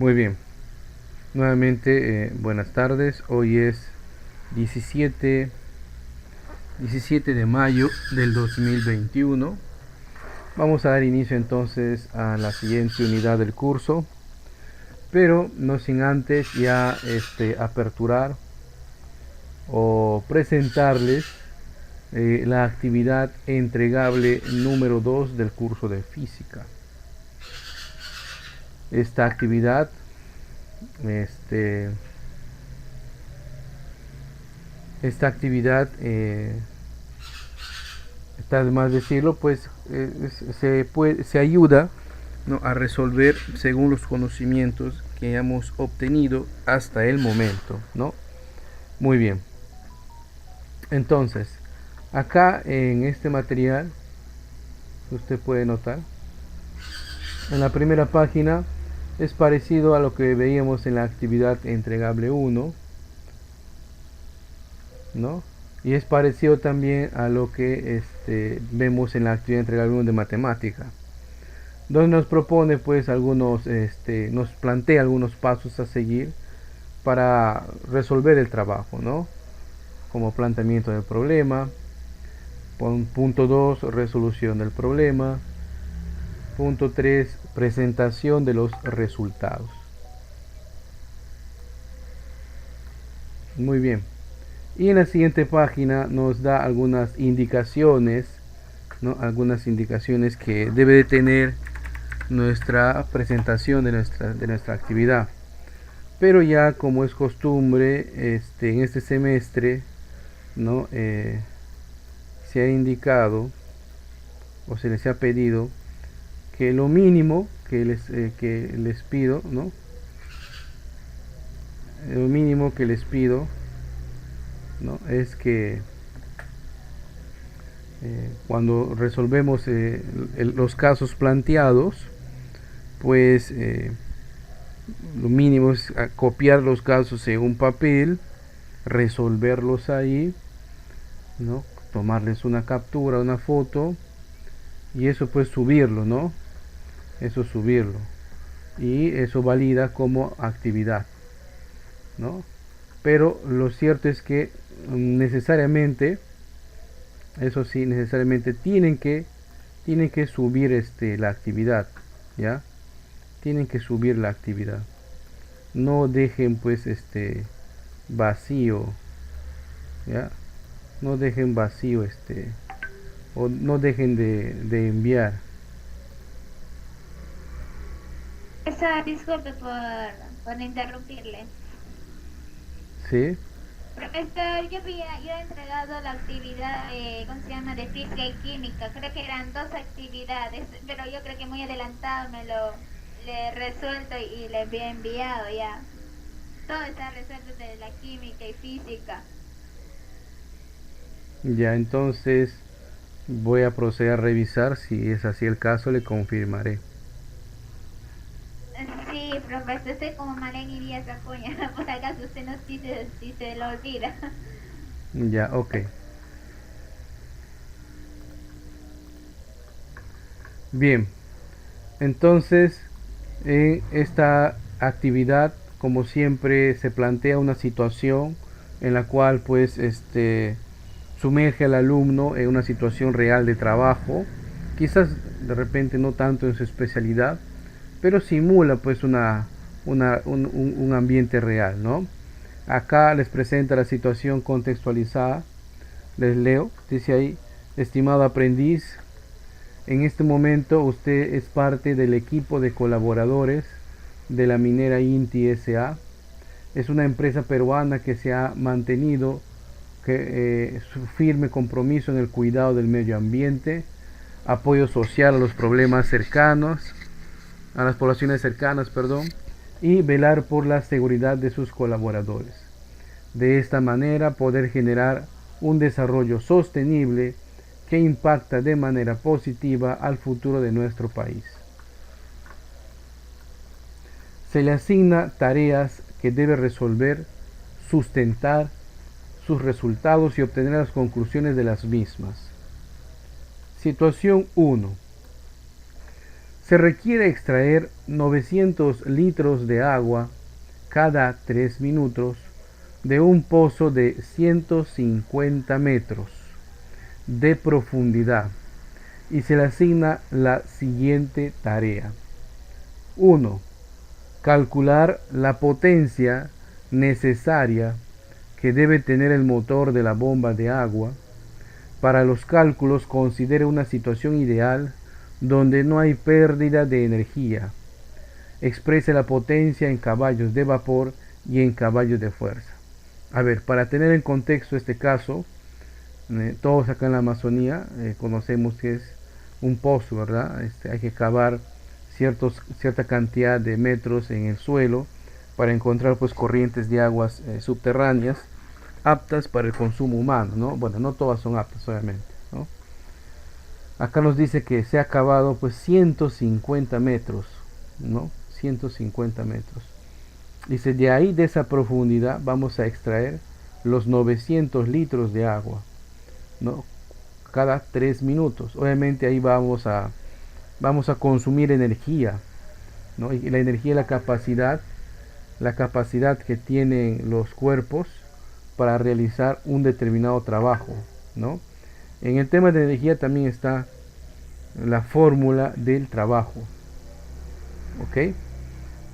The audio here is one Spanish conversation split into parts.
Muy bien, nuevamente buenas tardes. Hoy es 17 de mayo del 2021. Vamos a dar inicio entonces a la siguiente unidad del curso, pero no sin antes ya aperturar o presentarles la actividad entregable número 2 del curso de física. Esta actividad esta actividad está de más decirlo, pues se ayuda, ¿no?, a resolver según los conocimientos que hemos obtenido hasta el momento, ¿no? Muy bien. Entonces, acá en este material, usted puede notar, en la primera página es parecido a lo que veíamos en la actividad entregable 1, ¿no? Y es parecido también a lo que vemos en la actividad entregable 1 de matemática, donde nos propone pues nos plantea algunos pasos a seguir para resolver el trabajo, ¿no? Como planteamiento del problema, punto 2, resolución del problema, punto 3, presentación de los resultados. Muy bien. Y en la siguiente página nos da algunas indicaciones, ¿no? Algunas indicaciones que debe de tener nuestra presentación de nuestra actividad. Pero ya como es costumbre, en este semestre, ¿no? Se ha indicado o se les ha pedido que lo mínimo que les pido, ¿no? Lo mínimo que les pido, ¿no?, es que cuando resolvemos los casos planteados, pues lo mínimo es copiar los casos en un papel, resolverlos ahí, ¿no?, tomarles una captura, una foto, y eso pues subirlo, ¿no? Eso subirlo. Y eso valida como actividad, ¿no? Pero lo cierto es que necesariamente, eso sí, necesariamente tienen que subir la actividad, ¿ya? Tienen que subir la actividad. No dejen pues vacío, ¿ya? No dejen vacío o no dejen de enviar. Disculpe por interrumpirle. ¿Sí? Profesor, yo he entregado la actividad, ¿cómo se llama?, de física y química. Creo que eran dos actividades, pero yo creo que muy adelantado le he resuelto y le había enviado ya. Todo está resuelto de la química y física. Ya, entonces voy a proceder a revisar. Si es así el caso, le confirmaré. Sí, profesor, estoy como Malén y Díaz Acuña. Por acaso usted nos dice si se lo olvida. Ya, ok. Bien, entonces en esta actividad, como siempre, se plantea una situación en la cual pues sumerge al alumno en una situación real de trabajo, quizás de repente no tanto en su especialidad, pero simula pues un ambiente real, ¿no? Acá les presenta la situación contextualizada. Les leo, dice ahí: estimado aprendiz, en este momento usted es parte del equipo de colaboradores de la minera INTI S.A. Es una empresa peruana que se ha mantenido su firme compromiso en el cuidado del medio ambiente, apoyo social a los problemas cercanos, a las poblaciones cercanas, perdón, y velar por la seguridad de sus colaboradores. De esta manera poder generar un desarrollo sostenible que impacta de manera positiva al futuro de nuestro país. Se le asigna tareas que debe resolver, sustentar sus resultados y obtener las conclusiones de las mismas. Situación 1. Se requiere extraer 900 litros de agua cada 3 minutos de un pozo de 150 metros de profundidad y se le asigna la siguiente tarea. 1. Calcular la potencia necesaria que debe tener el motor de la bomba de agua. Para los cálculos considere una situación ideal donde no hay pérdida de energía. Exprese la potencia en caballos de vapor y en caballos de fuerza. A ver, para tener en contexto este caso, todos acá en la Amazonía conocemos que es un pozo, ¿verdad? Hay que cavar cierta cantidad de metros en el suelo para encontrar pues corrientes de aguas subterráneas aptas para el consumo humano, ¿no? Bueno, no todas son aptas, obviamente, ¿no? Acá nos dice que se ha cavado pues 150 metros, ¿no? 150 metros. Dice, de ahí, de esa profundidad, vamos a extraer los 900 litros de agua, ¿no? Cada 3 minutos. Obviamente ahí vamos a consumir energía, ¿no? Y la energía es la capacidad que tienen los cuerpos para realizar un determinado trabajo, ¿no? En el tema de energía también está la fórmula del trabajo, ¿ok?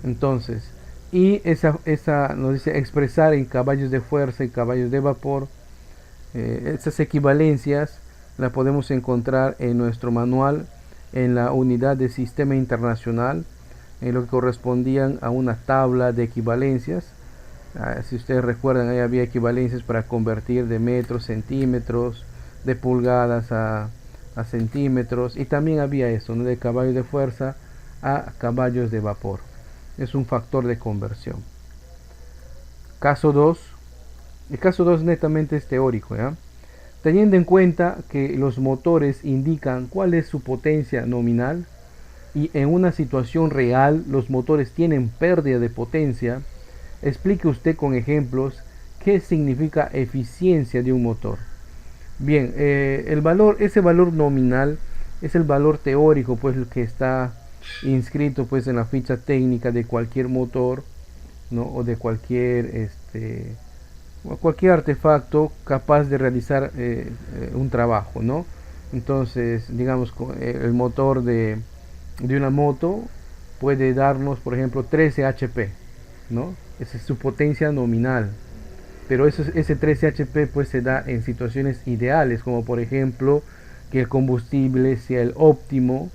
Entonces, y esa nos dice expresar en caballos de fuerza y caballos de vapor. Esas equivalencias las podemos encontrar en nuestro manual en la unidad de sistema internacional, en lo que correspondían a una tabla de equivalencias. Si ustedes recuerdan, ahí había equivalencias para convertir de metros, centímetros, de pulgadas a centímetros, y también había eso, ¿no? De caballos de fuerza a caballos de vapor. Es un factor de conversión. Caso 2. El caso 2 netamente es teórico, ¿ya? Teniendo en cuenta que los motores indican cuál es su potencia nominal y en una situación real los motores tienen pérdida de potencia, explique usted con ejemplos qué significa eficiencia de un motor. Bien, ese valor nominal es el valor teórico, pues el que está inscrito pues en la ficha técnica de cualquier motor, ¿no? O de cualquier artefacto capaz de realizar un trabajo, ¿no? Entonces, digamos, el motor de una moto puede darnos, por ejemplo, 13 HP, ¿no? Esa es su potencia nominal. Pero ese 13 HP pues se da en situaciones ideales, como por ejemplo que el combustible sea el óptimo,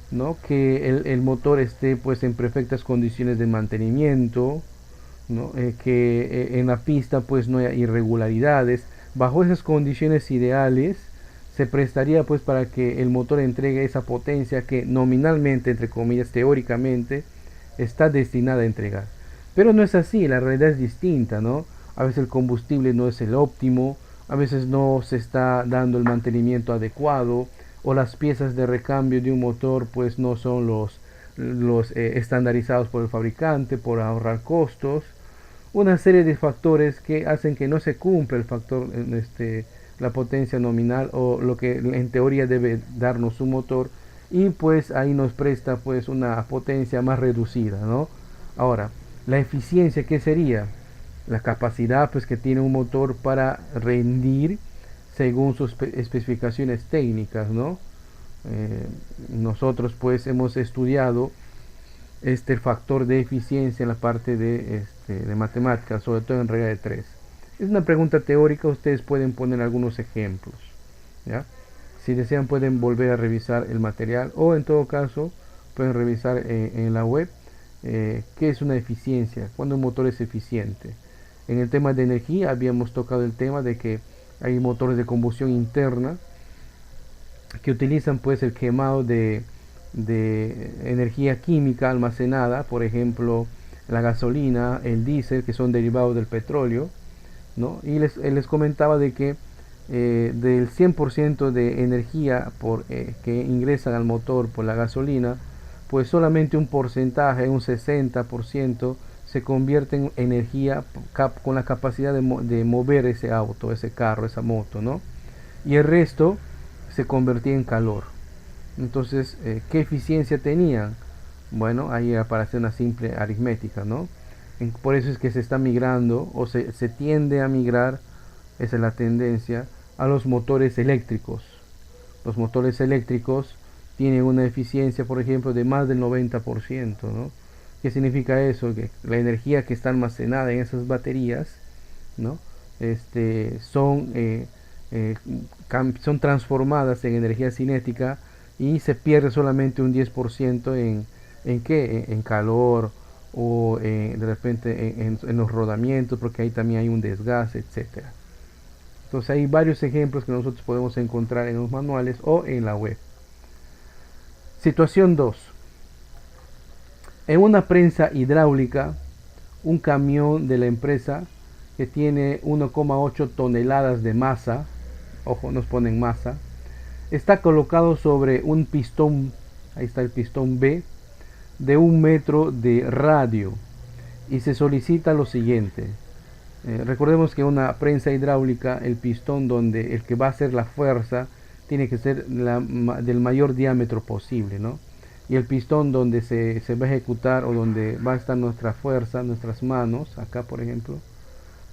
¿no? Que el motor esté pues en perfectas condiciones de mantenimiento, ¿no? Que en la pista pues no haya irregularidades. Bajo esas condiciones ideales se prestaría pues para que el motor entregue esa potencia que nominalmente, entre comillas, teóricamente está destinada a entregar. Pero no es así, la realidad es distinta, ¿no? A veces el combustible no es el óptimo, a veces no se está dando el mantenimiento adecuado, o las piezas de recambio de un motor pues no son los estandarizados por el fabricante por ahorrar costos. Una serie de factores que hacen que no se cumpla el factor, la potencia nominal o lo que en teoría debe darnos un motor, y pues ahí nos presta pues una potencia más reducida, ¿no? Ahora, la eficiencia, ¿qué sería? La capacidad pues que tiene un motor para rendir según sus especificaciones técnicas, ¿no? Nosotros pues hemos estudiado este factor de eficiencia en la parte de matemáticas, sobre todo en regla de 3. Es una pregunta teórica, ustedes pueden poner algunos ejemplos, ¿ya? Si desean pueden volver a revisar el material, o en todo caso pueden revisar en la web qué es una eficiencia, cuando un motor es eficiente. En el tema de energía habíamos tocado el tema de que hay motores de combustión interna que utilizan pues el quemado de energía química almacenada, por ejemplo la gasolina, el diésel, que son derivados del petróleo, ¿no? Y les comentaba de que del 100% de energía que ingresan al motor por la gasolina, pues solamente un porcentaje, un 60%, se convierte en energía con la capacidad de mover ese auto, ese carro, esa moto, ¿no? Y el resto se convertía en calor. Entonces, ¿qué eficiencia tenían? Bueno, ahí era para hacer una simple aritmética, ¿no? Por eso es que se está migrando o se tiende a migrar, esa es la tendencia, a los motores eléctricos. Los motores eléctricos tienen una eficiencia, por ejemplo, de más del 90%, ¿no? ¿Qué significa eso? Que la energía que está almacenada en esas baterías, ¿no? Son, son transformadas en energía cinética y se pierde solamente un 10% ¿en qué? En calor o de repente en los rodamientos, porque ahí también hay un desgaste, etcétera. Entonces hay varios ejemplos que nosotros podemos encontrar en los manuales o en la web. Situación 2. En una prensa hidráulica, un camión de la empresa que tiene 1,8 toneladas de masa, ojo, nos ponen masa, está colocado sobre un pistón, ahí está el pistón B, de 1 metro de radio, y se solicita lo siguiente. Recordemos que una prensa hidráulica, el pistón donde el que va a hacer la fuerza tiene que ser del mayor diámetro posible, ¿no? Y el pistón donde se va a ejecutar o donde va a estar nuestra fuerza, nuestras manos, acá por ejemplo,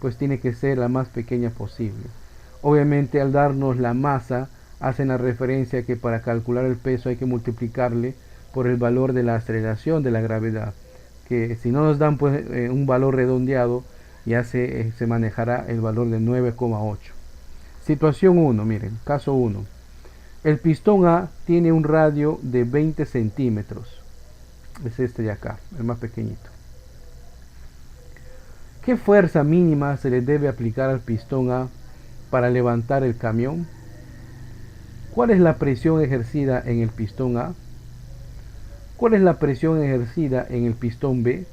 pues tiene que ser la más pequeña posible. Obviamente al darnos la masa, hacen la referencia que para calcular el peso hay que multiplicarle por el valor de la aceleración de la gravedad, que si no nos dan pues un valor redondeado, ya se manejará el valor de 9,8. Situación 1, miren, caso 1. El pistón A tiene un radio de 20 centímetros. Es este de acá, el más pequeñito. ¿Qué fuerza mínima se le debe aplicar al pistón A para levantar el camión? ¿Cuál es la presión ejercida en el pistón A? ¿Cuál es la presión ejercida en el pistón B?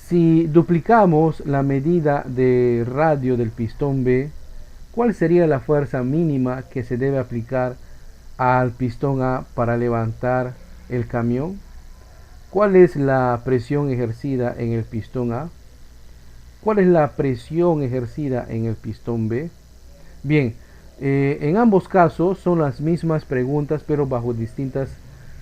Si duplicamos la medida de radio del pistón B, ¿cuál sería la fuerza mínima que se debe aplicar al pistón A para levantar el camión? ¿Cuál es la presión ejercida en el pistón A? ¿Cuál es la presión ejercida en el pistón B? Bien, en ambos casos son las mismas preguntas, pero bajo distintas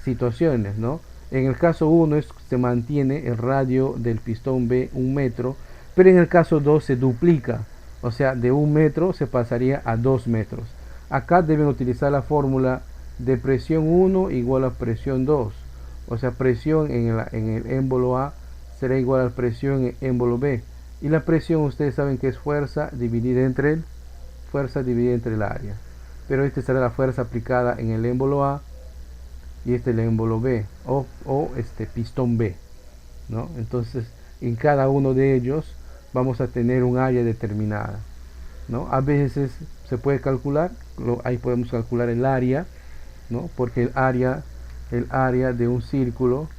situaciones, ¿no? En el caso 1 se mantiene el radio del pistón B 1 metro, pero en el caso 2 se duplica, o sea, de 1 metro se pasaría a 2 metros. Acá deben utilizar la fórmula de presión 1 igual a presión 2, o sea, presión en el émbolo A será igual a presión en el émbolo B, y la presión ustedes saben que es fuerza dividida entre el área, pero esta será la fuerza aplicada en el émbolo A y este el émbolo B o este pistón B, ¿no? Entonces en cada uno de ellos vamos a tener un área determinada, ¿no? A veces se puede calcular, ahí podemos calcular el área, ¿no? Porque el área de un círculo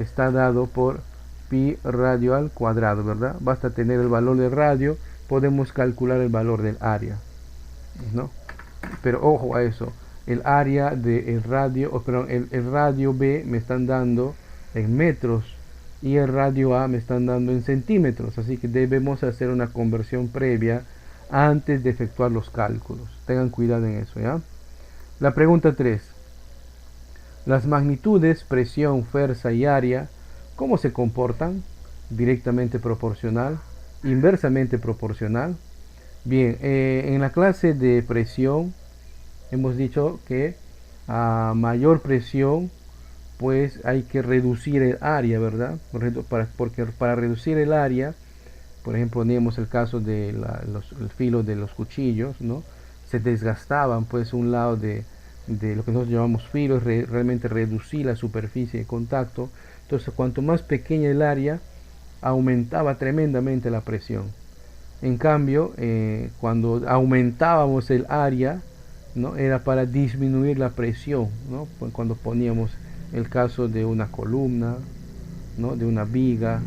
está dado por pi radio al cuadrado, ¿verdad? Basta tener el valor del radio, podemos calcular el valor del área, ¿no? Pero ojo a eso, el área del radio, el radio B me están dando en metros y el radio A me están dando en centímetros, así que debemos hacer una conversión previa antes de efectuar los cálculos. Tengan cuidado en eso, ¿ya? La pregunta 3. Las magnitudes, presión, fuerza y área, ¿cómo se comportan? Directamente proporcional, inversamente proporcional. Bien, en la clase de presión hemos dicho que a mayor presión pues hay que reducir el área, ¿verdad? Porque para reducir el área, por ejemplo, teníamos el caso de el filo de los cuchillos, ¿no? Se desgastaban pues un lado de lo que nosotros llamamos filo, realmente reducir la superficie de contacto. Entonces cuanto más pequeña el área, aumentaba tremendamente la presión. En cambio, cuando aumentábamos el área, ¿no? Era para disminuir la presión, ¿no? Cuando poníamos el caso de una columna, ¿no? De una viga,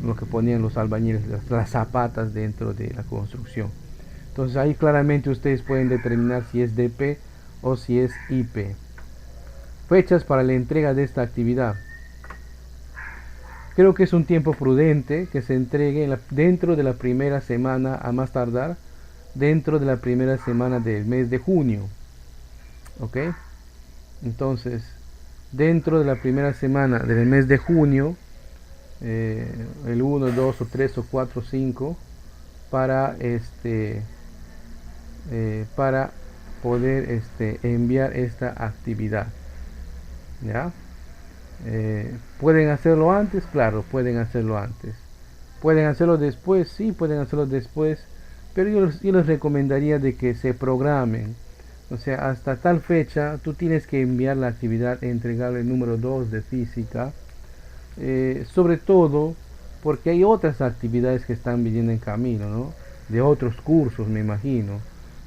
lo que ponían los albañiles, las zapatas dentro de la construcción. Entonces ahí claramente ustedes pueden determinar si es DP o si es IP. Fechas para la entrega de esta actividad. Creo que es un tiempo prudente que se entregue dentro de la primera semana, a más tardar dentro de la primera semana del mes de junio. ¿ok? Entonces, dentro de la primera semana del mes de junio, el 1, 2 o 3 o 4 o 5, para para poder enviar esta actividad, ¿ya? ¿Pueden hacerlo antes? Claro, pueden hacerlo antes. ¿Pueden hacerlo después? Sí, pueden hacerlo después, pero yo les recomendaría de que se programen. O sea, hasta tal fecha tú tienes que enviar la actividad entregable número 2 de física, sobre todo porque hay otras actividades que están viniendo en camino, ¿no? De otros cursos, me imagino.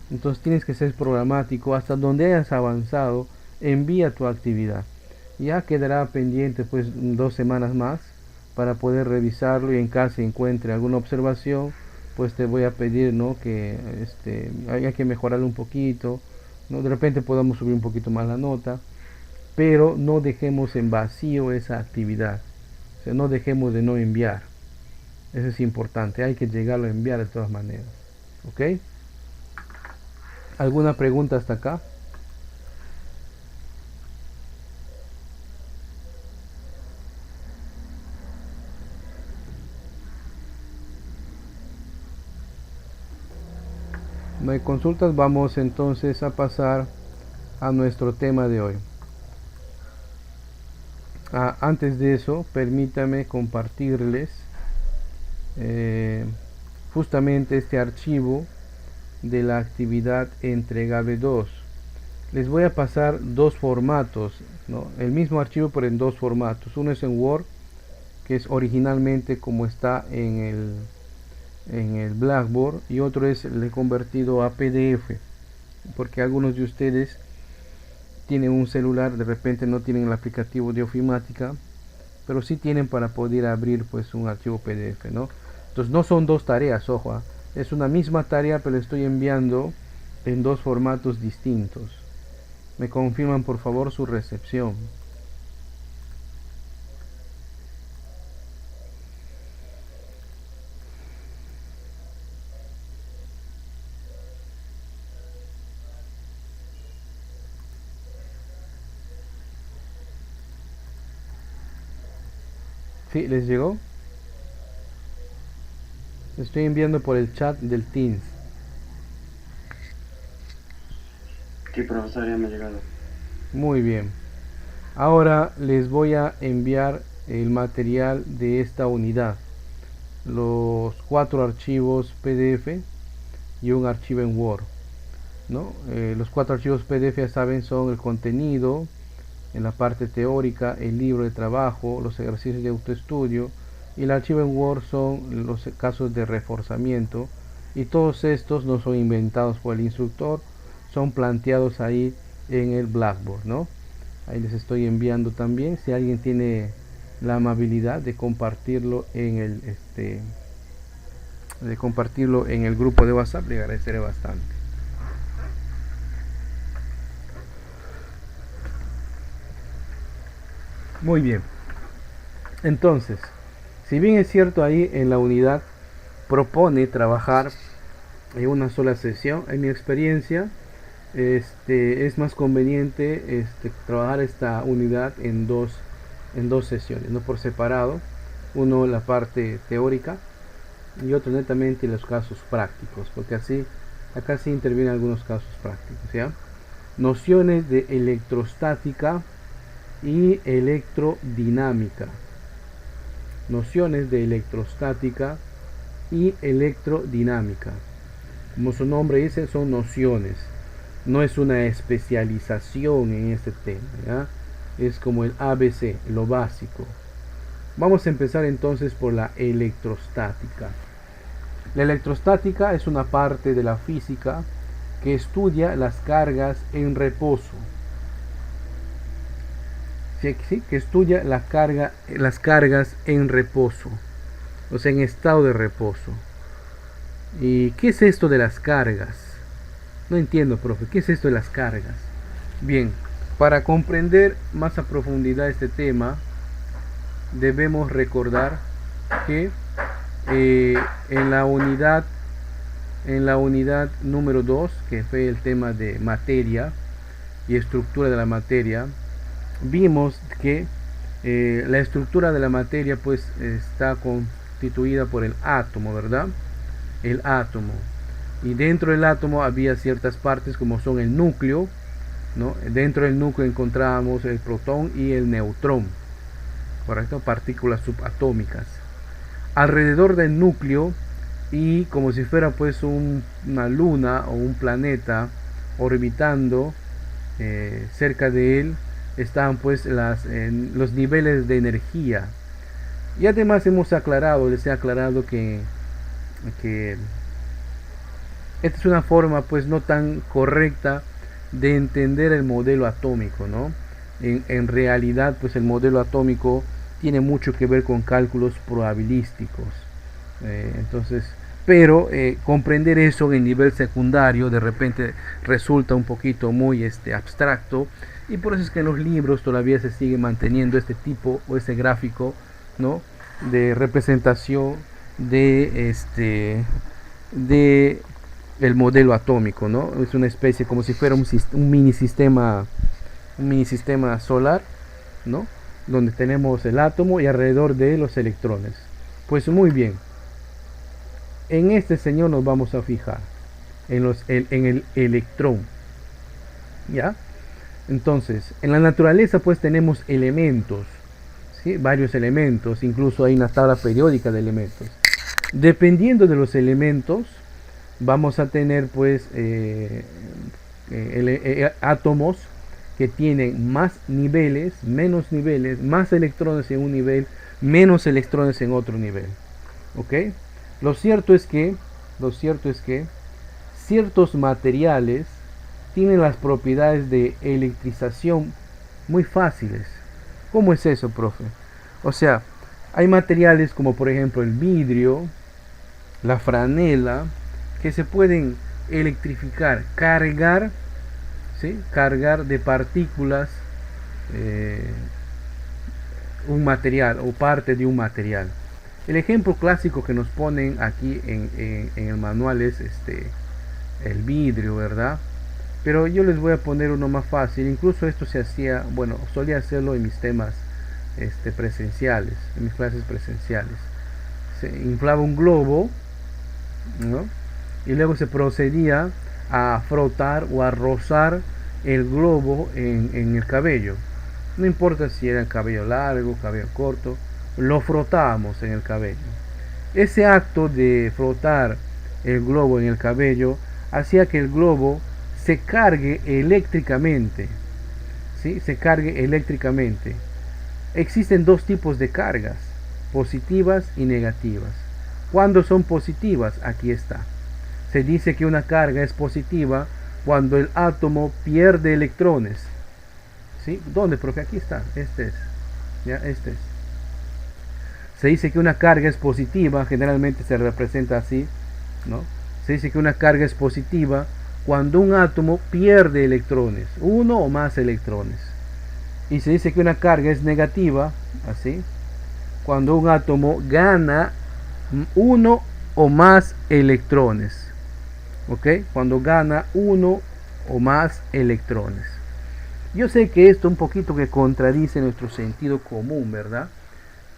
Entonces tienes que ser programático. Hasta donde hayas avanzado, envía tu actividad. Ya quedará pendiente pues 2 semanas más para poder revisarlo, y en caso encuentre alguna observación, pues te voy a pedir, ¿no? Que haya que mejorarlo un poquito, ¿no? De repente podamos subir un poquito más la nota, pero no dejemos en vacío esa actividad. O sea, no dejemos de no enviar. Eso es importante, hay que llegarlo a enviar de todas maneras. ¿Ok? ¿Alguna pregunta hasta acá? No hay consultas, vamos entonces a pasar a nuestro tema de hoy. Antes de eso, permítame compartirles justamente este archivo de la actividad entregable 2. Les voy a pasar dos formatos, ¿no? El mismo archivo pero en dos formatos. Uno es en Word, que es originalmente como está en el Blackboard, y otro es el convertido a PDF, porque algunos de ustedes tienen un celular, de repente no tienen el aplicativo de ofimática, pero sí tienen para poder abrir pues un archivo PDF, ¿no? Entonces no son dos tareas, ojo, es una misma tarea, pero estoy enviando en dos formatos distintos. Me confirman por favor su recepción. ¿Sí? ¿Les llegó? Estoy enviando por el chat del Teams. Sí, profesor, ya me ha llegado. Muy bien. Ahora les voy a enviar el material de esta unidad. Los 4 archivos PDF y un archivo en Word, ¿no? Los 4 archivos PDF, ya saben, son el contenido en la parte teórica, el libro de trabajo, los ejercicios de autoestudio, y el archivo en Word son los casos de reforzamiento, y todos estos no son inventados por el instructor, son planteados ahí en el Blackboard, ¿no? Ahí les estoy enviando también. Si alguien tiene la amabilidad de compartirlo en el grupo de WhatsApp, le agradeceré bastante. Muy bien. Entonces, si bien es cierto, ahí en la unidad propone trabajar en una sola sesión, en mi experiencia es más conveniente trabajar esta unidad en dos sesiones, no por separado. Uno la parte teórica y otro netamente los casos prácticos, porque así acá sí intervienen algunos casos prácticos, ¿ya? Nociones de electrostática y electrodinámica. Nociones de electrostática y electrodinámica. Como su nombre dice, son nociones. No es una especialización en este tema, ¿ya? Es como el ABC, lo básico. Vamos a empezar entonces por la electrostática. La electrostática es una parte de la física que estudia las cargas en reposo. Sí, que estudia las cargas en reposo, o sea, en estado de reposo. ¿Y qué es esto de las cargas? No entiendo, profe, ¿qué es esto de las cargas? Bien, para comprender más a profundidad este tema, debemos recordar que en la unidad número 2, que fue el tema de materia, y estructura de la materia, vimos que la estructura de la materia pues está constituida por el átomo, ¿verdad? El átomo. Y dentro del átomo había ciertas partes como son el núcleo, ¿no? Dentro del núcleo encontrábamos el protón y el neutrón, ¿correcto? Partículas subatómicas. Alrededor del núcleo, y como si fuera pues una luna o un planeta orbitando cerca de él, estaban pues los niveles de energía. Y además les he aclarado que esta es una forma pues no tan correcta de entender el modelo atómico, ¿no? En realidad pues el modelo atómico tiene mucho que ver con cálculos probabilísticos. Entonces, pero comprender eso en nivel secundario de repente resulta un poquito muy abstracto, y por eso es que en los libros todavía se sigue manteniendo este tipo o este gráfico, ¿no? De representación de el modelo atómico, ¿no? Es una especie como si fuera un mini sistema solar, ¿no? Donde tenemos el átomo y alrededor de los electrones. Pues muy bien, en este señor nos vamos a fijar en el electrón, ¿ya? Entonces, en la naturaleza pues tenemos elementos, ¿sí? Varios elementos, incluso hay una tabla periódica de elementos. Dependiendo de los elementos, vamos a tener pues átomos que tienen más niveles, menos niveles, más electrones en un nivel, menos electrones en otro nivel. ¿Ok? Lo cierto es que ciertos materiales tienen las propiedades de electrización muy fáciles. ¿Cómo es eso, profe? O sea, hay materiales como por ejemplo el vidrio, la franela, que se pueden electrificar, cargar, ¿sí? Cargar de partículas un material o parte de un material. El ejemplo clásico que nos ponen aquí en el manual es el vidrio, ¿verdad? Pero yo les voy a poner uno más fácil. Incluso esto se hacía, bueno, solía hacerlo en mis temas presenciales, en mis clases presenciales. Se inflaba un globo, ¿no? Y luego se procedía a frotar o a rozar el globo en el cabello. No importa si era cabello largo, cabello corto, lo frotábamos en el cabello. Ese acto de frotar el globo en el cabello hacía que el globo se cargue eléctricamente, ¿sí? Se cargue eléctricamente. Existen dos tipos de cargas, positivas y negativas. ¿Cuándo son positivas? Aquí está. Se dice que una carga es positiva cuando el átomo pierde electrones. ¿Sí? ¿Dónde? Porque aquí está. Este es. ¿Ya? Este es. Se dice que una carga es positiva, generalmente se representa así, ¿no? Se dice que una carga es positiva cuando un átomo pierde electrones, uno o más electrones. Y se dice que una carga es negativa, así, cuando un átomo gana uno o más electrones. ¿Ok? Cuando gana uno o más electrones. Yo sé que esto un poquito que contradice nuestro sentido común, ¿verdad?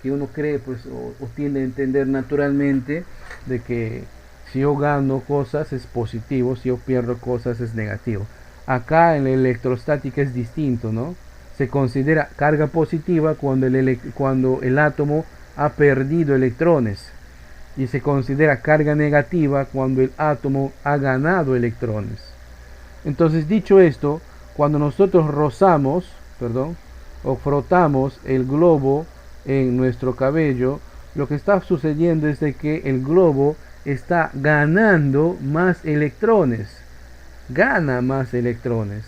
Que uno cree, pues, o tiende a entender naturalmente de que si yo gano cosas es positivo, si yo pierdo cosas es negativo. Acá en la electrostática es distinto, ¿no? Se considera carga positiva cuando el átomo ha perdido electrones, y se considera carga negativa cuando el átomo ha ganado electrones. Entonces, dicho esto, cuando nosotros rozamos, o frotamos el globo en nuestro cabello, lo que está sucediendo es de que el globo está ganando más electrones. Gana más electrones.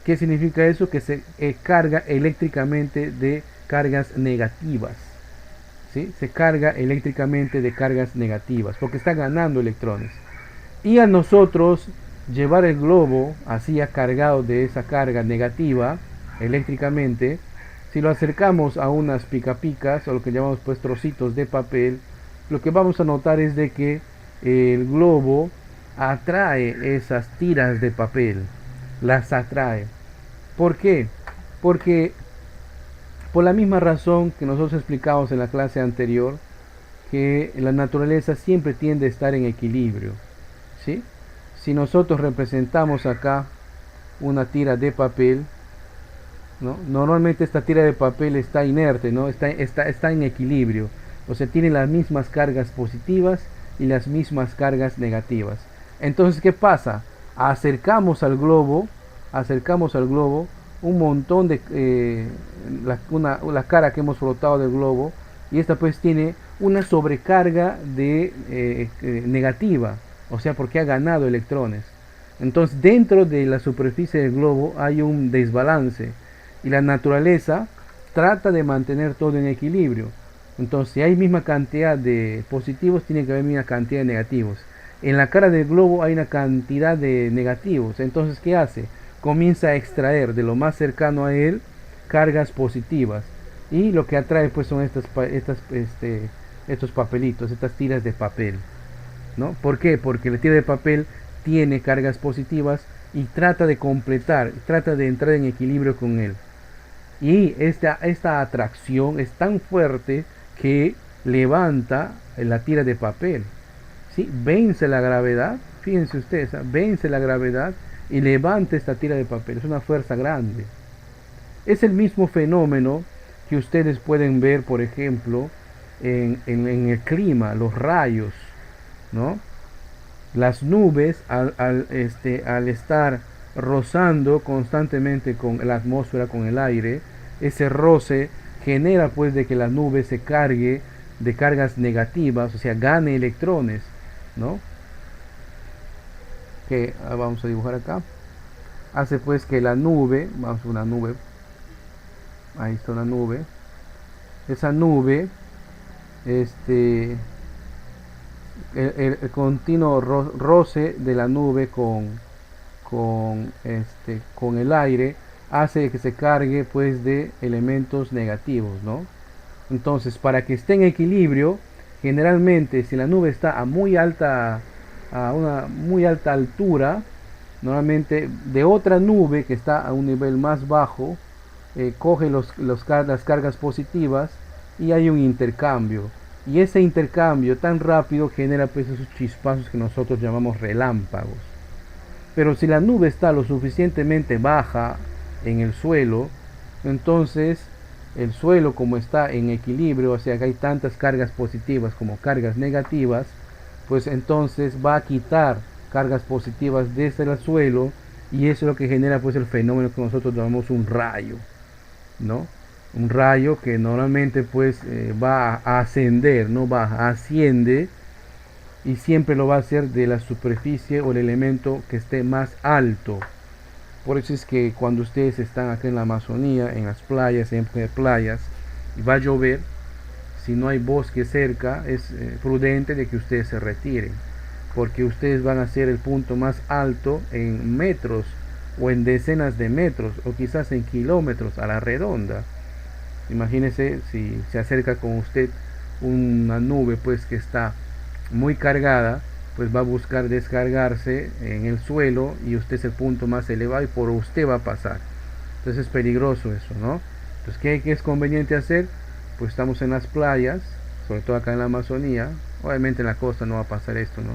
¿Qué significa eso? Que se carga eléctricamente de cargas negativas. ¿Sí? Se carga eléctricamente de cargas negativas porque está ganando electrones. Y a nosotros llevar el globo así ya cargado de esa carga negativa eléctricamente, si lo acercamos a unas picapicas o lo que llamamos pues trocitos de papel, lo que vamos a notar es de que el globo atrae esas tiras de papel. las atrae. ¿Por qué? Porque por la misma razón que nosotros explicamos en la clase anterior, que la naturaleza siempre tiende a estar en equilibrio, ¿sí? Si nosotros representamos acá una tira de papel, ¿no? Normalmente esta tira de papel está inerte, ¿no? Está en equilibrio, o sea, tiene las mismas cargas positivas y las mismas cargas negativas. Entonces, ¿qué pasa? Acercamos al globo un montón de la cara que hemos frotado del globo, y esta pues tiene una sobrecarga de negativa, o sea, porque ha ganado electrones. Entonces, dentro de la superficie del globo hay un desbalance, y la naturaleza trata de mantener todo en equilibrio. Entonces, si hay misma cantidad de positivos, tiene que haber misma cantidad de negativos. En la cara del globo hay una cantidad de negativos. Entonces, ¿qué hace? Comienza a extraer de lo más cercano a él cargas positivas. Y lo que atrae pues son estos papelitos, estas tiras de papel, ¿no? ¿Por qué? Porque la tira de papel tiene cargas positivas y trata de completar, trata de entrar en equilibrio con él. Y esta atracción es tan fuerte que levanta la tira de papel, ¿sí? Vence la gravedad, fíjense ustedes, vence la gravedad y levanta esta tira de papel. Es una fuerza grande. Es el mismo fenómeno que ustedes pueden ver, por ejemplo, en el clima, los rayos, ¿no? Las nubes al estar rozando constantemente con la atmósfera, con el aire, ese roce genera pues de que la nube se cargue de cargas negativas, o sea, gane electrones, ¿no? Que vamos a dibujar acá. Hace pues que la nube, vamos a una nube, ahí está una nube, esa nube, el continuo roce de la nube con el aire hace que se cargue pues de elementos negativos, ¿no? Entonces, para que esté en equilibrio, generalmente si la nube está a una muy alta altura, normalmente de otra nube que está a un nivel más bajo, coge las cargas positivas y hay un intercambio. Y ese intercambio tan rápido genera pues esos chispazos que nosotros llamamos relámpagos. Pero si la nube está lo suficientemente baja en el suelo, entonces el suelo, como está en equilibrio, o sea que hay tantas cargas positivas como cargas negativas, pues entonces va a quitar cargas positivas desde el suelo, y eso es lo que genera pues el fenómeno que nosotros llamamos un rayo, ¿no? Un rayo que normalmente pues va a ascender, no va, asciende, y siempre lo va a hacer de la superficie o el elemento que esté más alto. Por eso es que cuando ustedes están acá en la Amazonía, en las playas, en playas, y va a llover, si no hay bosque cerca, es prudente de que ustedes se retiren, porque ustedes van a ser el punto más alto en metros, o en decenas de metros, o quizás en kilómetros a la redonda. Imagínese si se acerca con usted una nube pues que está muy cargada, pues va a buscar descargarse en el suelo, y usted es el punto más elevado y por usted va a pasar. Entonces es peligroso eso, ¿no? Entonces, ¿qué es conveniente hacer? Pues estamos en las playas, sobre todo acá en la Amazonía. Obviamente en la costa no va a pasar esto, ¿no?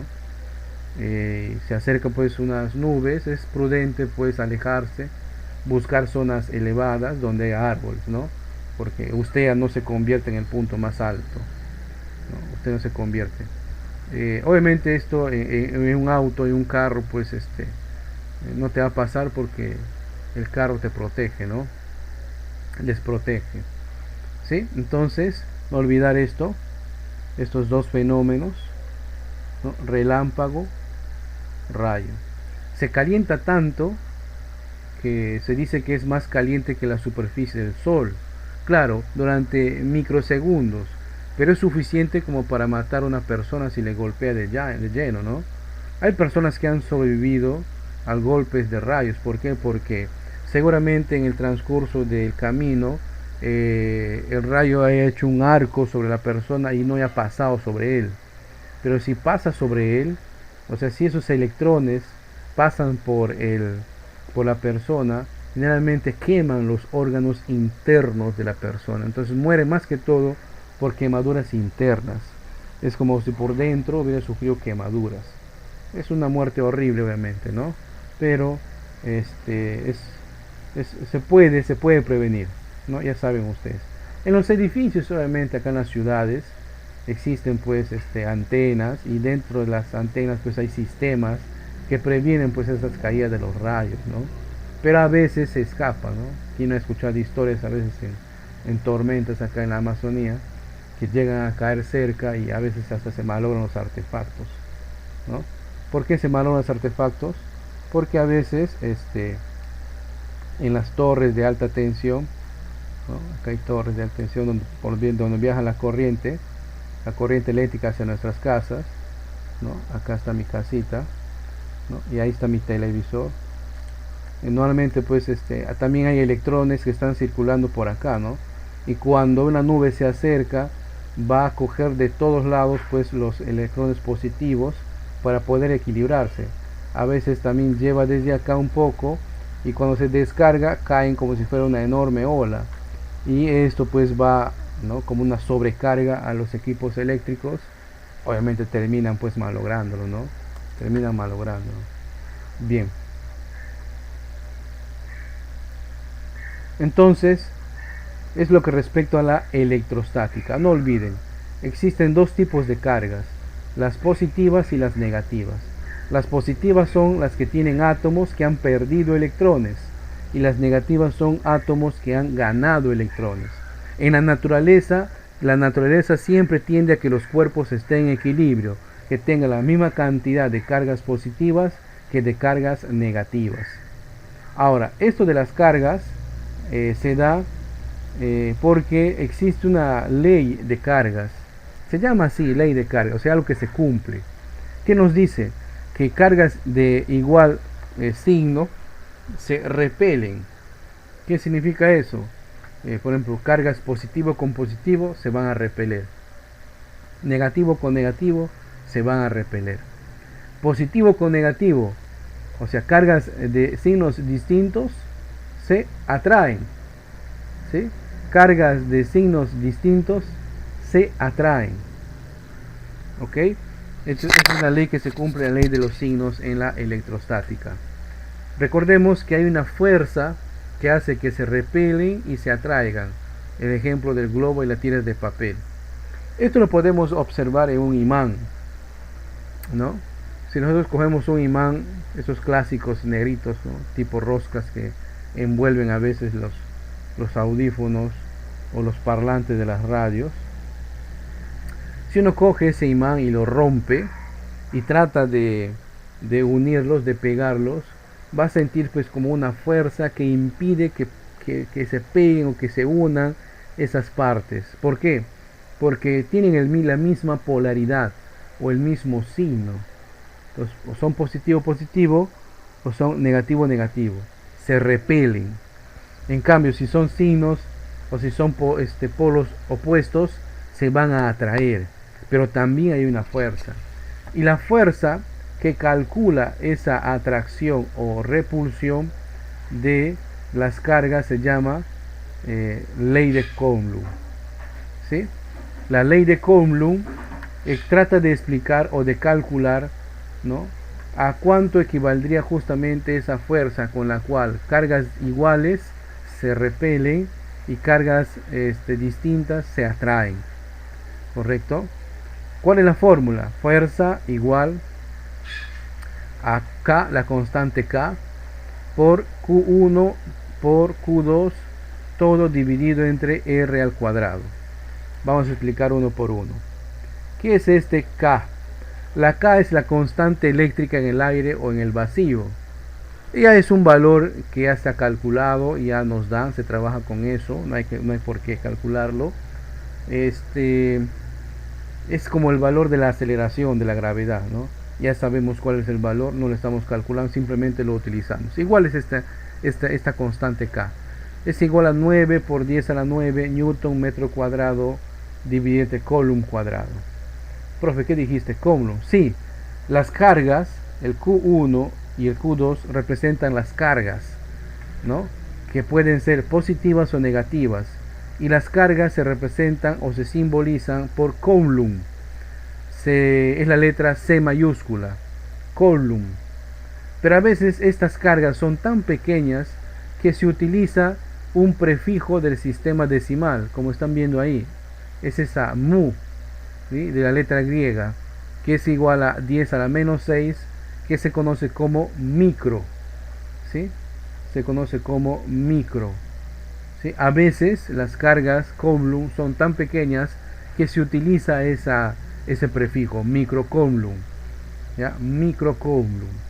Se acerca pues unas nubes, es prudente pues alejarse, buscar zonas elevadas donde hay árboles, ¿no? Porque usted ya no se convierte en el punto más alto, ¿no? Usted no se convierte. Obviamente esto en un auto, en un carro, pues no te va a pasar, porque el carro te protege, ¿no? Les protege, ¿sí? Entonces, no olvidar estos dos fenómenos, ¿no? Relámpago, rayo. Se calienta tanto que se dice que es más caliente que la superficie del sol. Claro, durante microsegundos, pero es suficiente como para matar a una persona si le golpea de lleno, ¿no? Hay personas que han sobrevivido a golpes de rayos. ¿Por qué? Porque seguramente en el transcurso del camino el rayo ha hecho un arco sobre la persona y no haya pasado sobre él. Pero si pasa sobre él, o sea, si esos electrones pasan por por la persona, generalmente queman los órganos internos de la persona. Entonces muere más que todo por quemaduras internas. Es como si por dentro hubiera sufrido quemaduras. Es una muerte horrible, obviamente, ¿no? Pero se puede prevenir, ¿no? Ya saben ustedes. En los edificios, obviamente, acá en las ciudades, existen pues antenas, y dentro de las antenas pues hay sistemas que previenen pues esas caídas de los rayos, ¿no? Pero a veces se escapa, ¿no? Quien ha escuchado historias a veces en tormentas acá en la Amazonía, que llegan a caer cerca y a veces hasta se malogran los artefactos, ¿no? ¿Por qué se malogran los artefactos? Porque a veces en las torres de alta tensión, ¿no? Acá hay torres de alta tensión donde viaja la corriente eléctrica hacia nuestras casas, ¿no? Acá está mi casita, ¿no? Y ahí está mi televisor. Y normalmente pues también hay electrones que están circulando por acá, ¿no? Y cuando una nube se acerca, va a coger de todos lados pues los electrones positivos para poder equilibrarse. A veces también lleva desde acá un poco, y cuando se descarga caen como si fuera una enorme ola, y esto pues va, ¿no?, como una sobrecarga a los equipos eléctricos. Obviamente terminan pues malográndolo, ¿no? Terminan malográndolo. Bien. Entonces, es lo que respecto a la electrostática. No olviden, existen dos tipos de cargas, las positivas y las negativas. Las positivas son las que tienen átomos que han perdido electrones, y las negativas son átomos que han ganado electrones. En la naturaleza siempre tiende a que los cuerpos estén en equilibrio, que tengan la misma cantidad de cargas positivas que de cargas negativas. Ahora, esto de las cargas se da porque existe una ley de cargas. Se llama así, ley de cargas, o sea, algo que se cumple. ¿Qué nos dice? Que cargas de igual signo se repelen. ¿Qué significa eso? Por ejemplo, cargas positivo con positivo se van a repeler. Negativo con negativo se van a repeler. Positivo con negativo, o sea, cargas de signos distintos se atraen, ¿sí? Cargas de signos distintos se atraen. ¿Ok? Esta es la ley que se cumple, la ley de los signos en la electrostática. Recordemos que hay una fuerza que hace que se repelen y se atraigan. El ejemplo del globo y la tira de papel. Esto lo podemos observar en un imán, ¿no? Si nosotros cogemos un imán, esos clásicos negritos, ¿no?, tipo roscas que envuelven a veces los audífonos o los parlantes de las radios. Si uno coge ese imán y lo rompe y trata de unirlos, de pegarlos, va a sentir pues como una fuerza que impide que se peguen o que se unan esas partes. ¿Por qué? Porque tienen la misma polaridad o el mismo signo. Entonces, o son positivo positivo o son negativo negativo. Se repelen. En cambio, si son signos o si son polos opuestos, se van a atraer. Pero también hay una fuerza. Y la fuerza que calcula esa atracción o repulsión de las cargas se llama ley de Coulomb. ¿Sí? La ley de Coulomb trata de explicar o de calcular, ¿no?, a cuánto equivaldría justamente esa fuerza con la cual cargas iguales se repelen y cargas distintas se atraen. ¿Correcto? ¿Cuál es la fórmula? Fuerza igual a K, la constante K, por Q1 por Q2, todo dividido entre R al cuadrado. Vamos a explicar uno por uno. ¿Qué es este K? La K es la constante eléctrica en el aire o en el vacío. Ya es un valor que ya está calculado, ya nos dan, se trabaja con eso, no hay por qué calcularlo. Es como el valor de la aceleración de la gravedad, ¿no? Ya sabemos cuál es el valor, no lo estamos calculando, simplemente lo utilizamos. Igual es esta constante K. Es igual a 9 por 10 a la 9 newton metro cuadrado dividido entre Coulomb cuadrado. Profe, ¿qué dijiste? Coulomb. Sí, las cargas, el Q1 y el Q2 representan las cargas, ¿no? Que pueden ser positivas o negativas. Y las cargas se representan o se simbolizan por Coulomb. Es la letra C mayúscula, Coulomb. Pero a veces estas cargas son tan pequeñas que se utiliza un prefijo del sistema decimal, como están viendo ahí. Es esa mu, ¿sí? De la letra griega, que es igual a 10 a la menos 6, que se conoce como micro, ¿sí? Se conoce como micro, ¿sí? A veces las cargas Coulomb son tan pequeñas que se utiliza ese prefijo, microcoulomb, ¿ya? Microcoulomb.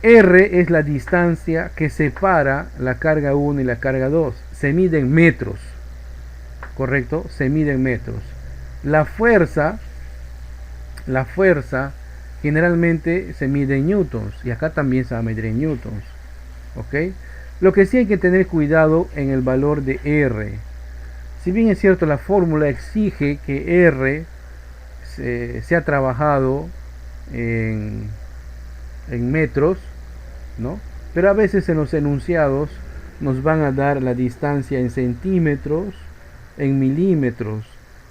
R es la distancia que separa la carga 1 y la carga 2. Se mide en metros, ¿correcto? Se mide en metros. La fuerza generalmente se mide en newtons, y acá también se va a medir en newtons, ¿ok? Lo que sí hay que tener cuidado en el valor de R. Si bien es cierto, la fórmula exige que R sea trabajado en metros, ¿no? Pero a veces en los enunciados nos van a dar la distancia en centímetros, en milímetros.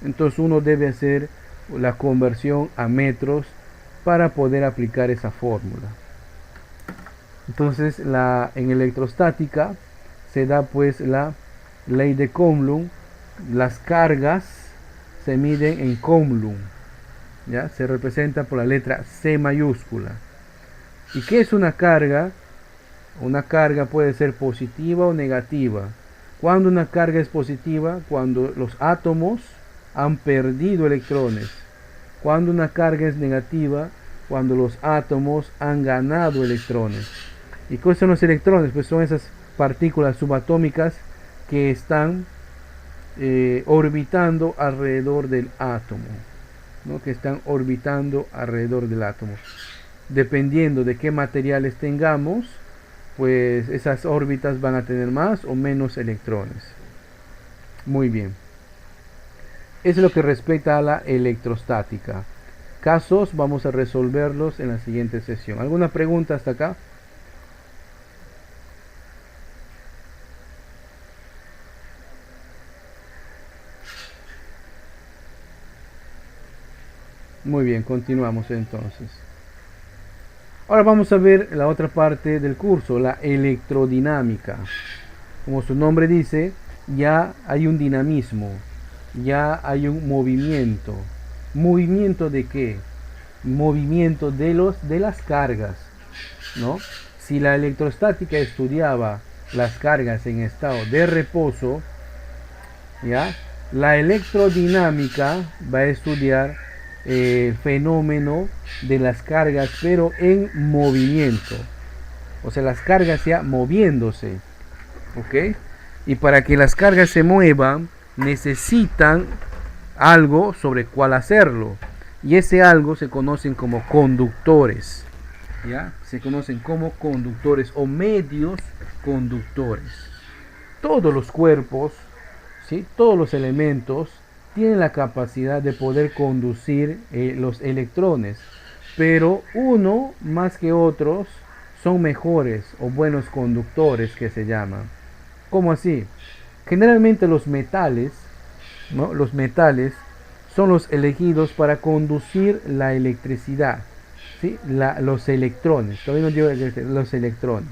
Entonces uno debe hacer la conversión a metros para poder aplicar esa fórmula. Entonces en electrostática se da pues la ley de Coulomb. Las cargas se miden en Coulomb, ¿ya? Se representa por la letra C mayúscula. ¿Y qué es una carga? Una carga puede ser positiva o negativa. Cuando una carga es positiva, cuando los átomos han perdido electrones. Cuando una carga es negativa, cuando los átomos han ganado electrones. ¿Y qué son los electrones? Pues son esas partículas subatómicas que están orbitando alrededor del átomo, ¿no? Que están orbitando alrededor del átomo. Dependiendo de qué materiales tengamos, pues esas órbitas van a tener más o menos electrones. Muy bien. Eso es lo que respecta a la electrostática. Casos vamos a resolverlos en la siguiente sesión. ¿Alguna pregunta hasta acá? Muy bien, continuamos entonces. Ahora vamos a ver la otra parte del curso, la electrodinámica. Como su nombre dice, ya hay un dinamismo, ya hay un movimiento. ¿Movimiento de qué? Movimiento de las cargas, ¿no? Si la electrostática estudiaba las cargas en estado de reposo, ¿ya? La electrodinámica va a estudiar el fenómeno de las cargas, pero en movimiento. O sea, las cargas ya moviéndose, ¿ok? Y para que las cargas se muevan, necesitan algo sobre cuál hacerlo. Y ese algo se conocen como conductores, ¿ya? Se conocen como conductores o medios conductores. Todos los cuerpos, ¿sí? Todos los elementos tienen la capacidad de poder conducir los electrones, pero uno más que otros son mejores o buenos conductores, que se llaman. ¿Cómo así? Generalmente los metales, ¿no? Los metales son los elegidos para conducir la electricidad, ¿sí? Los electrones, todavía no digo los electrones.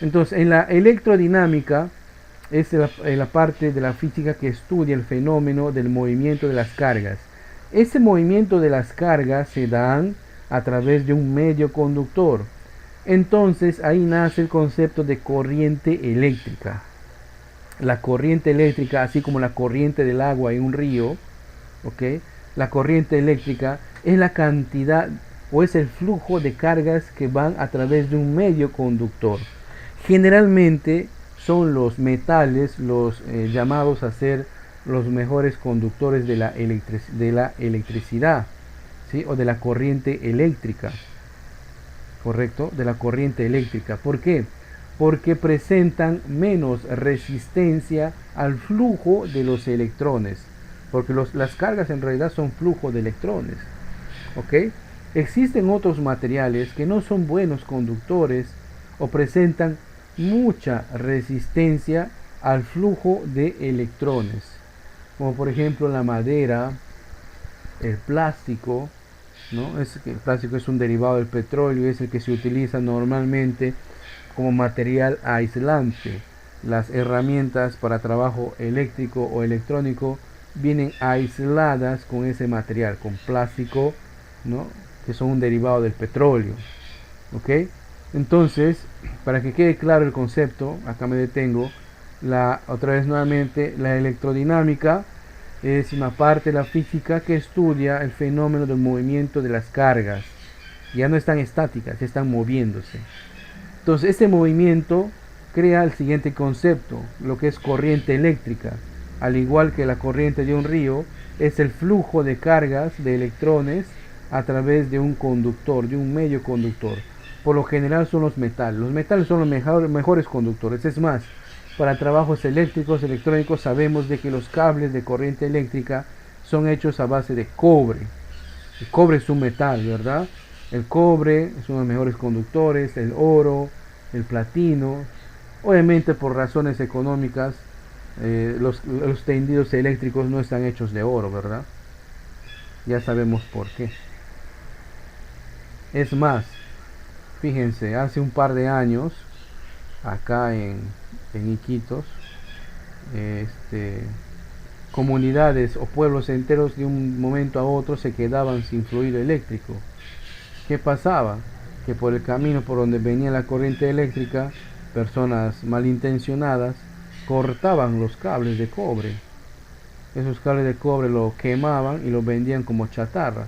Entonces, en la electrodinámica es la parte de la física que estudia el fenómeno del movimiento de las cargas. Ese movimiento de las cargas se dan a través de un medio conductor. Entonces ahí nace el concepto de corriente eléctrica. La corriente eléctrica, así como la corriente del agua en un río, ¿ok? La corriente eléctrica es la cantidad o es el flujo de cargas que van a través de un medio conductor. Generalmente son los metales los llamados a ser los mejores conductores de la electricidad, ¿sí? O de la corriente eléctrica, ¿correcto? De la corriente eléctrica. ¿Por qué? Porque presentan menos resistencia al flujo de los electrones, porque las cargas en realidad son flujo de electrones, ¿ok? Existen otros materiales que no son buenos conductores o presentan mucha resistencia al flujo de electrones, como por ejemplo la madera, el plástico, ¿no? El plástico es un derivado del petróleo y es el que se utiliza normalmente como material aislante. Las herramientas para trabajo eléctrico o electrónico vienen aisladas con ese material, con plástico, ¿no? Que son un derivado del petróleo. ¿Ok? Entonces, para que quede claro el concepto, acá me detengo. Otra vez nuevamente, la electrodinámica es una parte de la física que estudia el fenómeno del movimiento de las cargas. Ya no están estáticas, están moviéndose. Entonces, este movimiento crea el siguiente concepto, lo que es corriente eléctrica. Al igual que la corriente de un río, es el flujo de cargas de electrones a través de un conductor, de un medio conductor. Por lo general son los metales. Los metales son los mejores conductores. Es más, para trabajos eléctricos, electrónicos, sabemos de que los cables de corriente eléctrica son hechos a base de cobre. El cobre es un metal, ¿verdad? El cobre es uno de los mejores conductores, el oro, el platino. Obviamente por razones económicas, los tendidos eléctricos no están hechos de oro, ¿verdad? Ya sabemos por qué. Es más, fíjense, hace un par de años, acá en Iquitos, comunidades o pueblos enteros de un momento a otro se quedaban sin fluido eléctrico. ¿Qué pasaba? Que por el camino por donde venía la corriente eléctrica, personas malintencionadas cortaban los cables de cobre. Esos cables de cobre lo quemaban y lo vendían como chatarra.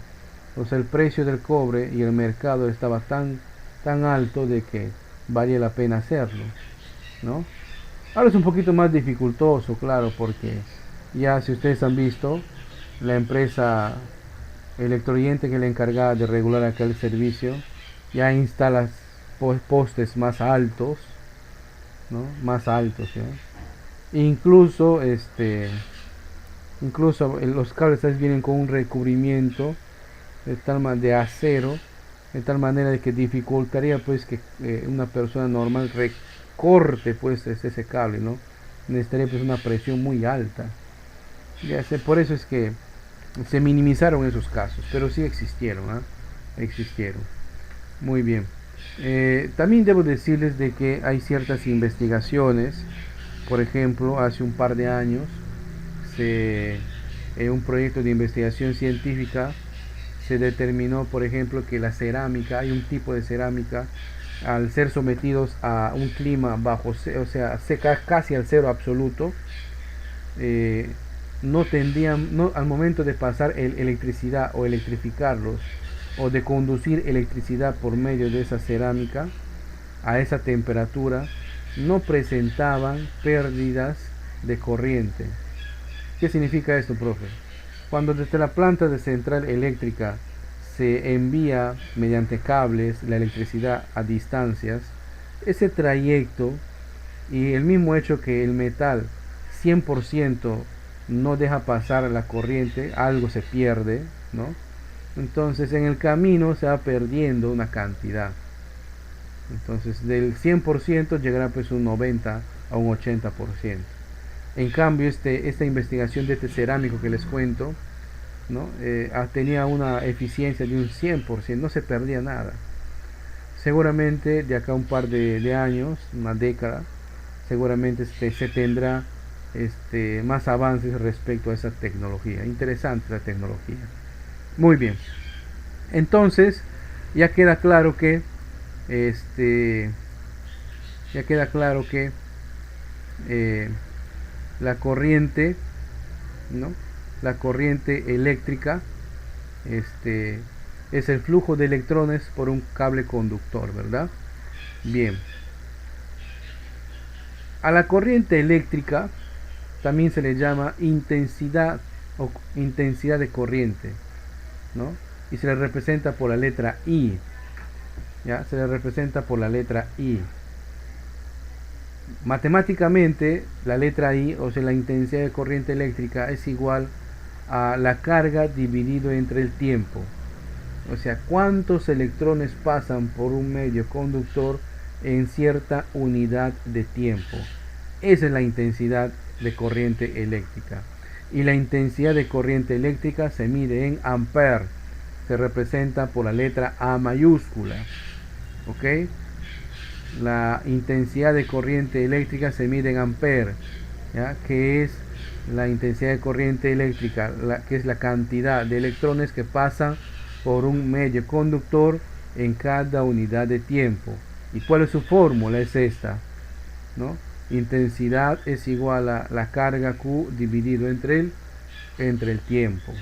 O sea, el precio del cobre y el mercado estaba tan alto de que valía la pena hacerlo, ¿no? Ahora es un poquito más dificultoso, claro, porque ya si ustedes han visto, la empresa Electrooriente, que es la encargada de regular aquel servicio, ya instala postes más altos, ¿no? Más altos, ¿ya? Incluso los cables vienen con un recubrimiento de acero, de tal manera de que dificultaría pues que una persona normal recorte pues ese cable, ¿no? Necesitaría pues una presión muy alta. Por eso es que se minimizaron esos casos, pero sí existieron, ¿eh? Existieron. Muy bien. También debo decirles de que hay ciertas investigaciones. Por ejemplo, hace un par de años en un proyecto de investigación científica se determinó, por ejemplo, que la cerámica, hay un tipo de cerámica, al ser sometidos a un clima bajo, o sea, seca casi al cero absoluto, no tendrían, al momento de pasar electricidad o electrificarlos o de conducir electricidad por medio de esa cerámica a esa temperatura, no presentaban pérdidas de corriente. ¿Qué significa esto, profe? Cuando desde la planta de central eléctrica se envía mediante cables la electricidad a distancias, ese trayecto y el mismo hecho que el metal 100% no deja pasar la corriente, algo se pierde, ¿no? Entonces en el camino se va perdiendo una cantidad. Entonces del 100% llegará pues un 90 a un 80%. En cambio esta investigación de este cerámico que les cuento, ¿no? Tenía una eficiencia de un 100%, no se perdía nada. Seguramente de acá a un par de años, una década, seguramente se tendrá más avances respecto a esa tecnología. Interesante la tecnología. Muy bien. Entonces ya queda claro que la corriente, ¿no? La corriente eléctrica es el flujo de electrones por un cable conductor, ¿verdad? Bien. A la corriente eléctrica también se le llama intensidad o intensidad de corriente, ¿no? Y se le representa por la letra I. ¿Ya? Se le representa por la letra I. Matemáticamente, la letra I, o sea, la intensidad de corriente eléctrica, es igual a la carga dividido entre el tiempo. O sea, cuántos electrones pasan por un medio conductor en cierta unidad de tiempo. Esa es la intensidad de corriente eléctrica. Y la intensidad de corriente eléctrica se mide en ampere. Se representa por la letra A mayúscula. ¿Ok? La intensidad de corriente eléctrica se mide en ampere, ¿ya? Que es la intensidad de corriente eléctrica, que es la cantidad de electrones que pasan por un medio conductor en cada unidad de tiempo. ¿Y cuál es su fórmula? Es esta, ¿no? Intensidad es igual a la carga Q dividido entre el tiempo.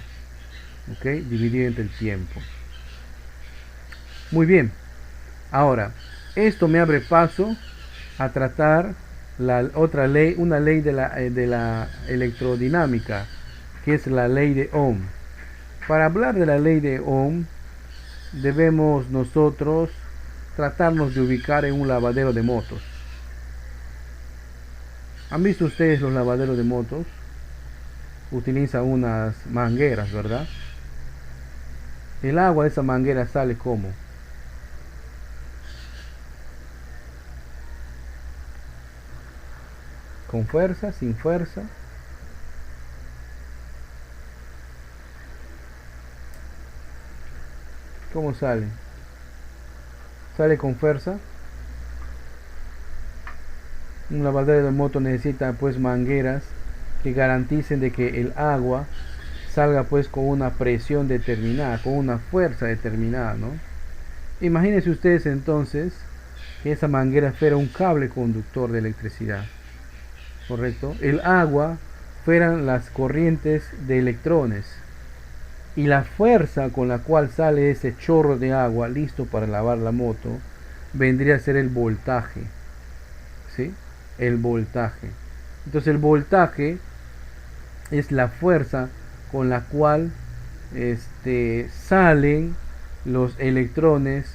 ¿Ok? Dividido entre el tiempo. Muy bien. Ahora, esto me abre paso a tratar la otra ley, una ley de la electrodinámica, que es la ley de Ohm. Para hablar de la ley de Ohm, debemos nosotros tratarnos de ubicar en un lavadero de motos. ¿Han visto ustedes los lavaderos de motos? Utilizan unas mangueras, ¿verdad? El agua de esa manguera sale ¿cómo? ¿Con fuerza? ¿Sin fuerza? ¿Cómo sale? ¿Sale con fuerza? Un lavadero de moto necesita pues mangueras que garanticen de que el agua salga pues con una presión determinada, con una fuerza determinada, ¿no? Imagínense ustedes entonces que esa manguera fuera un cable conductor de electricidad, ¿correcto? El agua fueran las corrientes de electrones y la fuerza con la cual sale ese chorro de agua listo para lavar la moto vendría a ser el voltaje, ¿sí? El voltaje. Entonces el voltaje es la fuerza con la cual salen los electrones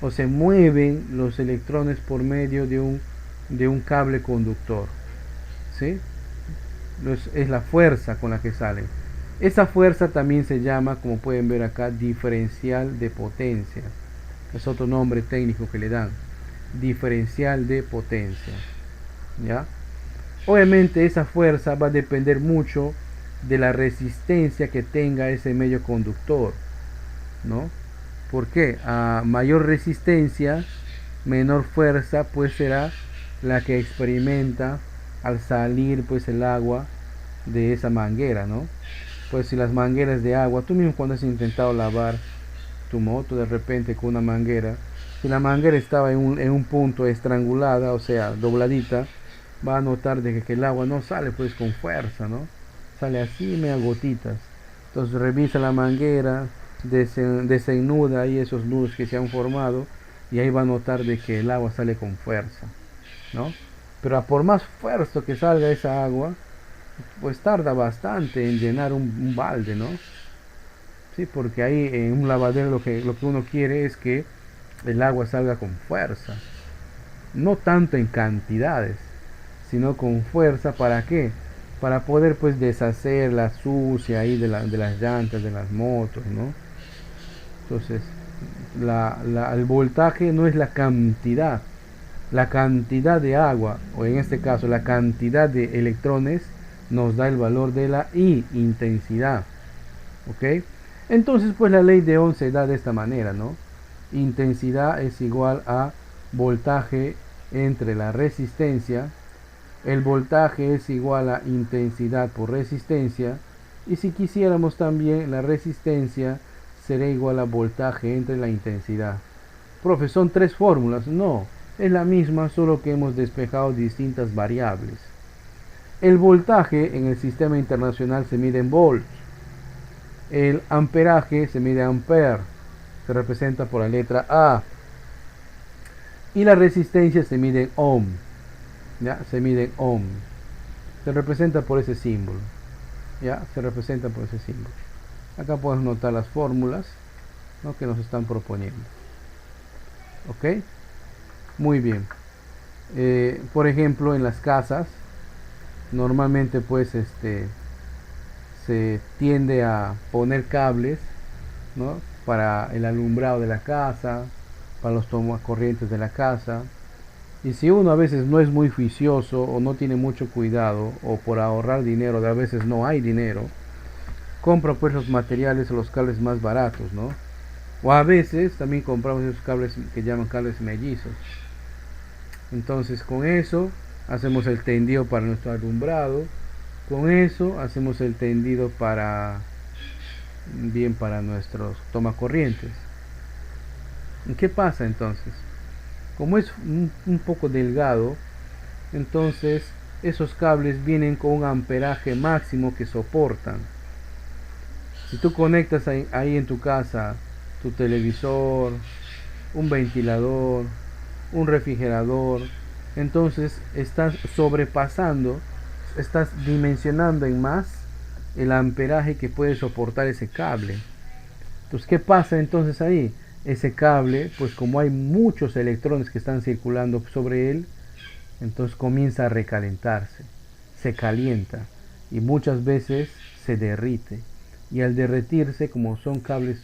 o se mueven los electrones por medio de un cable conductor, ¿sí? Es la fuerza con la que salen. Esa fuerza también se llama, como pueden ver acá, diferencial de potencia. Es otro nombre técnico que le dan, diferencial de potencia, ¿ya? Obviamente esa fuerza va a depender mucho de la resistencia que tenga ese medio conductor, ¿no? ¿Por qué? A mayor resistencia, menor fuerza pues será la que experimenta al salir pues el agua de esa manguera, ¿no? Pues si las mangueras de agua, tú mismo cuando has intentado lavar tu moto de repente con una manguera, si la manguera estaba en un punto estrangulada, o sea, dobladita, va a notar de que el agua no sale pues con fuerza, ¿no? Sale así, media gotitas. Entonces revisa la manguera, desennuda ahí esos nudos que se han formado y ahí va a notar de que el agua sale con fuerza, ¿no? Pero a por más fuerza que salga esa agua, pues tarda bastante en llenar un balde, ¿no? Sí, porque ahí en un lavadero lo que uno quiere es que el agua salga con fuerza, no tanto en cantidades, sino con fuerza. ¿Para qué? Para poder pues deshacer la sucia ahí de las llantas de las motos, ¿no? Entonces el voltaje no es la cantidad de agua, o en este caso la cantidad de electrones nos da el valor de la intensidad, ¿ok? Entonces pues la ley de Ohm se da de esta manera, ¿no? Intensidad es igual a voltaje entre la resistencia. El voltaje es igual a intensidad por resistencia, y si quisiéramos también la resistencia será igual a voltaje entre la intensidad. Profe, ¿son tres fórmulas? No, es la misma, solo que hemos despejado distintas variables. El voltaje en el sistema internacional se mide en volts. El amperaje se mide en ampere, se representa por la letra A. Y la resistencia se mide en ohm. ¿Ya? Se mide en ohm. Se representa por ese símbolo. ¿Ya? Se representa por ese símbolo. Acá podemos notar las fórmulas, ¿no?, que nos están proponiendo. ¿Ok? Muy bien. Por ejemplo, en las casas, normalmente pues se tiende a poner cables, ¿no?, para el alumbrado de la casa, para los tomacorrientes de la casa. Y si uno a veces no es muy juicioso o no tiene mucho cuidado o por ahorrar dinero, a veces no hay dinero, compra pues los materiales o los cables más baratos, ¿no? O a veces también compramos esos cables que llaman cables mellizos. Entonces con eso hacemos el tendido para nuestro alumbrado, con eso hacemos el tendido para nuestros tomacorrientes. ¿Qué pasa entonces? Como es un poco delgado, entonces esos cables vienen con un amperaje máximo que soportan. Si tú conectas ahí en tu casa tu televisor, un ventilador, un refrigerador, entonces estás sobrepasando, estás dimensionando en más el amperaje que puede soportar ese cable. Entonces, ¿qué pasa entonces ahí? Ese cable, pues como hay muchos electrones que están circulando sobre él, entonces comienza a recalentarse, se calienta y muchas veces se derrite. Y al derretirse, como son cables,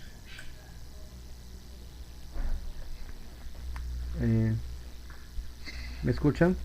¿me escuchan?